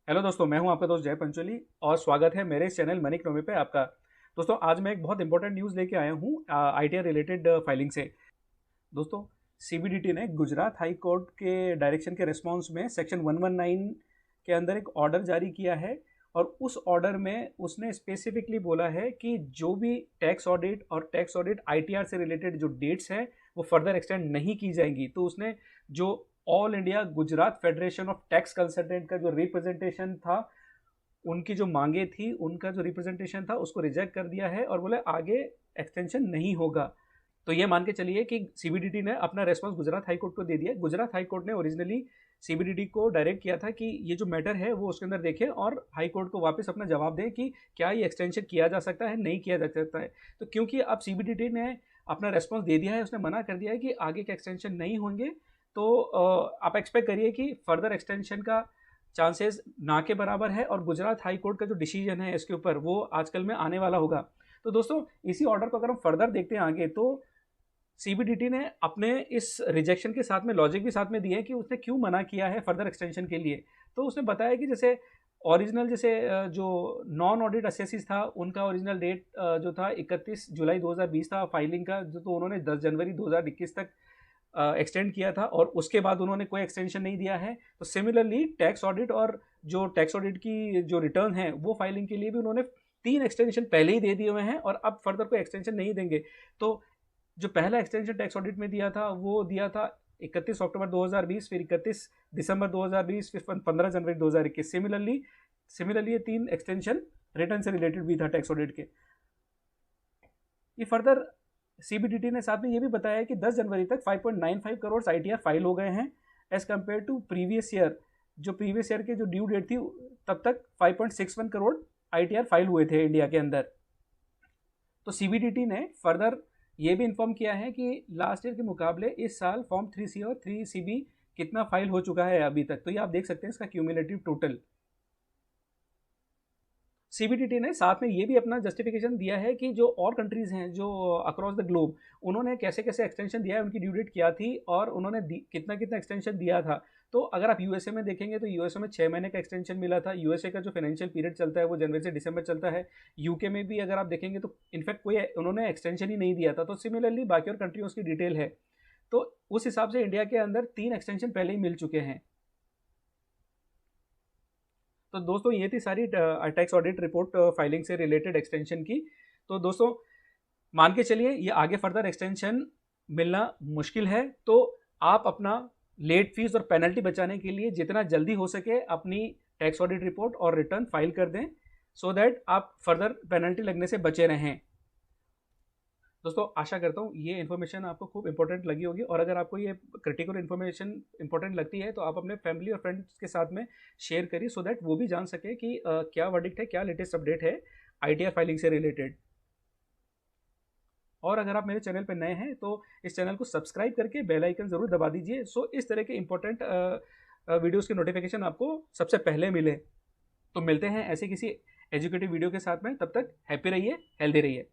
Hello दोस्तों, मैं हूं आपका दोस्त जय पंचोली और स्वागत है मेरे इस चैनल मनी इकोनॉमी पे आपका। दोस्तों, आज मैं एक बहुत इंपॉर्टेंट न्यूज़ लेके आया हूं आईटीआर रिलेटेड फाइलिंग से। दोस्तों, सीबीडीटी ने गुजरात हाई कोर्ट के डायरेक्शन के रिस्पांस में सेक्शन 119 के अंदर एक ऑर्डर जारी किया है और उस ऑर्डर में उसने स्पेसिफिकली बोला है कि जो भी टैक्स ऑडिट और टैक्स ऑडिट आईटीआर से रिलेटेड जो डेट्स हैं वो फर्दर एक्सटेंड नहीं की जाएंगी। तो उसने जो all India Gujarat federation of tax consultant का जो रिप्रेजेंटेशन था, उनकी जो मांगे थी, उनका जो रिप्रेजेंटेशन था, उसको रिजेक्ट कर दिया है और बोले आगे एक्सटेंशन नहीं होगा। तो ये मान के चलिए कि सीबीडीटी ने अपना रेस्पॉन्स गुजरात हाई कोर्ट को दे दिया। गुजरात हाई कोर्ट ने ओरिजिनली सीबीडीटी को डायरेक्ट किया था कि ये जो मैटर है वो उसके अंदर देखें और हाई कोर्ट को वापस अपना जवाब दें कि क्या ये एक्सटेंशन किया जा सकता है, नहीं किया जा सकता है। तो क्योंकि अब सीबीडीटी ने अपना रेस्पॉन्स दे दिया है, उसने मना कर दिया है कि आगे के एक्सटेंशन नहीं होंगे, तो आप एक्सपेक्ट करिए कि फर्दर एक्सटेंशन का चांसेस ना के बराबर है और गुजरात हाई कोर्ट का जो डिसीजन है इसके ऊपर वो आजकल में आने वाला होगा। तो दोस्तों, इसी ऑर्डर को अगर हम फर्दर देखते हैं आगे, तो सीबीडीटी ने अपने इस रिजेक्शन के साथ में लॉजिक भी साथ में दिए कि उसने क्यों मना किया है फर्दर एक्सटेंशन के लिए। तो उसने बताया कि जैसे ओरिजिनल जैसे जो नॉन ऑडिट असेसिस था, उनका ओरिजिनल डेट जो था 31 जुलाई 2020 था फाइलिंग का, जो तो उन्होंने 10 जनवरी 2021 तक एक्सटेंड किया था और उसके बाद उन्होंने कोई एक्सटेंशन नहीं दिया है। तो सिमिलरली टैक्स ऑडिट और जो टैक्स ऑडिट की जो रिटर्न है वो फाइलिंग के लिए भी उन्होंने 3 एक्सटेंशन पहले ही दे दिए हुए हैं और अब फर्दर कोई एक्सटेंशन नहीं देंगे। तो जो पहला एक्सटेंशन टैक्स ऑडिट में दिया था वो दिया था 31 अक्टूबर 2020, फिर 31 दिसंबर 2020, फिर 15 जनवरी 2021। सिमिलरली ये 3 एक्सटेंशन रिटर्न से रिलेटेड भी था टैक्स ऑडिट के। ये फर्दर सीबीडीटी ने साथ में ये भी बताया कि 10 जनवरी तक 5.95 करोड़ आईटीआर फाइल हो गए हैं as compared to previous year. जो प्रीवियस ईयर के जो ड्यू डेट थी तब तक 5.61 करोड़ आईटीआर फाइल हुए थे इंडिया के अंदर। तो सीबीडीटी ने फर्दर ये भी इन्फॉर्म किया है कि लास्ट ईयर के मुकाबले इस साल फॉर्म 3C और 3CB कितना फाइल हो चुका है अभी तक। तो ये आप देख सकते हैं इसका क्यूमुलेटिव टोटल। सीबीडीटी ने साथ में ये भी अपना जस्टिफिकेशन दिया है कि जो और कंट्रीज हैं जो अक्रॉस द ग्लोब, उन्होंने कैसे कैसे एक्सटेंशन दिया है, उनकी ड्यू डेट क्या थी और उन्होंने कितना कितना एक्सटेंशन दिया था। तो अगर आप यूएसए में देखेंगे तो यूएसए में 6 महीने का एक्सटेंशन मिला था। यूएसए का जो फाइनेंशियल पीरियड चलता है वो जनवरी से दिसंबर चलता है। यूके में भी अगर आप देखेंगे तो इनफैक्ट कोई उन्होंने एक्सटेंशन ही नहीं दिया था। तो सिमिलरली बाकी और कंट्रियों की डिटेल है। तो उस हिसाब से इंडिया के अंदर 3 एक्सटेंशन पहले ही मिल चुके हैं। तो दोस्तों, ये थी सारी टैक्स ऑडिट रिपोर्ट फाइलिंग से रिलेटेड एक्सटेंशन की। तो दोस्तों, मान के चलिए ये आगे फर्दर एक्सटेंशन मिलना मुश्किल है। तो आप अपना लेट फीस और पेनल्टी बचाने के लिए जितना जल्दी हो सके अपनी टैक्स ऑडिट रिपोर्ट और रिटर्न फाइल कर दें, सो दैट आप फर्दर पेनल्टी लगने से बचे रहें। दोस्तों, आशा करता हूँ ये इन्फॉर्मेशन आपको खूब इंपॉर्टेंट लगी होगी और अगर आपको ये क्रिटिकल इन्फॉर्मेशन इंपॉर्टेंट लगती है तो आप अपने फैमिली और फ्रेंड्स के साथ में शेयर करिए, सो दैट वो भी जान सके कि क्या वर्डिक्ट है, क्या लेटेस्ट अपडेट है आईटीआर फाइलिंग से रिलेटेड। और अगर आप मेरे चैनल पर नए हैं तो इस चैनल को सब्सक्राइब करके बेल आइकन ज़रूर दबा दीजिए, सो इस तरह के इंपॉर्टेंट वीडियोज़ की नोटिफिकेशन आपको सबसे पहले मिले। तो मिलते हैं ऐसे किसी एजुकेटिव वीडियो के साथ में, तब तक हैप्पी रहिए, हेल्दी रहिए।